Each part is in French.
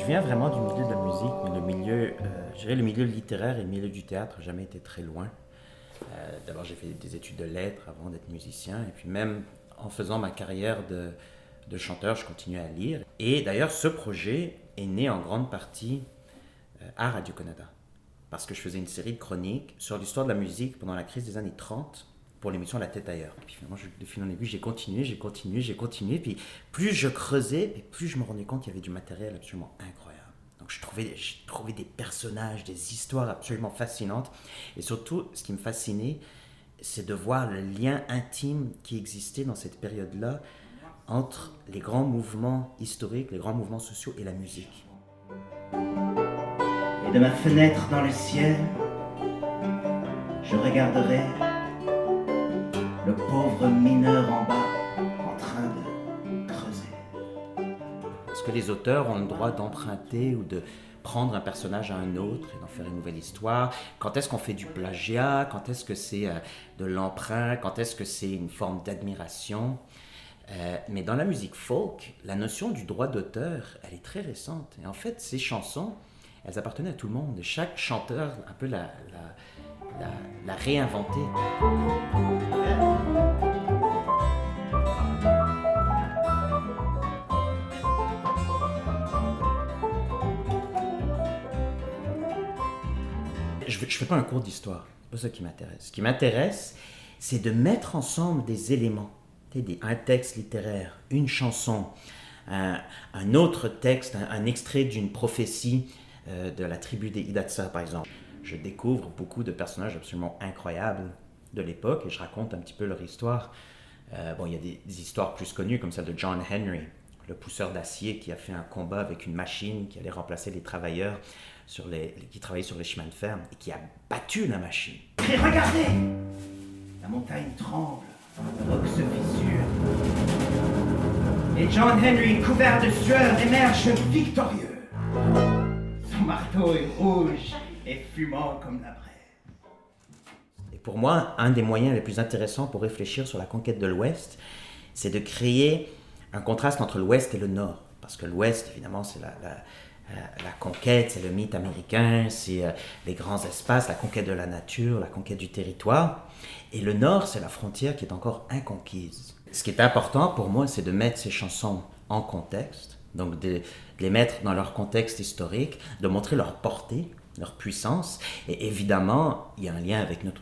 viens vraiment du milieu de la musique, mais je dirais le milieu littéraire et le milieu du théâtre n'a jamais été très loin. D'abord, j'ai fait des études de lettres avant d'être musicien, et puis même en faisant ma carrière de chanteur, je continuais à lire. Et d'ailleurs, ce projet est né en grande partie à Radio-Canada, parce que je faisais une série de chroniques sur l'histoire de la musique pendant la crise des années 30 pour l'émission La Tête ailleurs. Et puis finalement, de fil en aiguille, j'ai continué. Puis plus je creusais, et plus je me rendais compte qu'il y avait du matériel absolument incroyable. Donc j'ai trouvé des personnages, des histoires absolument fascinantes. Et surtout, ce qui me fascinait, c'est de voir le lien intime qui existait dans cette période-là entre les grands mouvements historiques, les grands mouvements sociaux et la musique. Et de ma fenêtre dans le ciel, je regarderai le pauvre mineur en bas en train de creuser. Est-ce que les auteurs ont le droit d'emprunter ou de prendre un personnage à un autre et d'en faire une nouvelle histoire? Quand est-ce qu'on fait du plagiat? Quand est-ce que c'est de l'emprunt? Quand est-ce que c'est une forme d'admiration? Mais dans la musique folk, la notion du droit d'auteur, elle est très récente. Et en fait, ces chansons, elles appartenaient à tout le monde. Chaque chanteur un peu la réinventé. Je ne fais pas un cours d'histoire, c'est pas ça qui m'intéresse. Ce qui m'intéresse, c'est de mettre ensemble des éléments, un texte littéraire, une chanson, un autre texte, un extrait d'une prophétie de la tribu des Hidatsa, par exemple. Je découvre beaucoup de personnages absolument incroyables de l'époque et je raconte un petit peu leur histoire. Il y a des histoires plus connues comme celle de John Henry, le pousseur d'acier qui a fait un combat avec une machine qui allait remplacer les travailleurs qui travaillaient sur les chemins de fer et qui a battu la machine. Et regardez! La montagne tremble, le roc se fissure. Et John Henry, couvert de sueur, émerge victorieux. Son marteau est rouge et fumant comme la braise. Et pour moi, un des moyens les plus intéressants pour réfléchir sur la conquête de l'Ouest, c'est de créer un contraste entre l'Ouest et le Nord. Parce que l'Ouest, évidemment, c'est la conquête, c'est le mythe américain, c'est les grands espaces, la conquête de la nature, la conquête du territoire. Et le Nord, c'est la frontière qui est encore inconquise. Ce qui est important pour moi, c'est de mettre ces chansons en contexte, donc de les mettre dans leur contexte historique, de montrer leur portée, leur puissance. Et évidemment, il y a un lien avec notre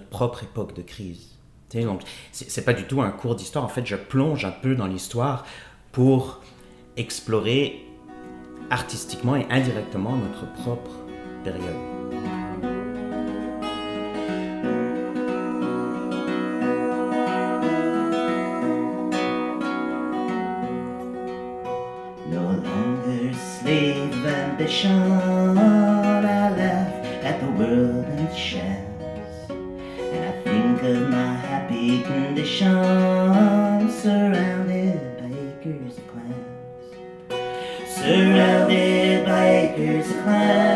propre époque de crise. Donc, c'est pas du tout un cours d'histoire. En fait, je plonge un peu dans l'histoire pour explorer artistiquement et indirectement notre propre période. No longer slave of ambition, I laugh at the world and its shams, and I think of my happy condition, surrounded by acres of clams. Surrounded by acres of clams.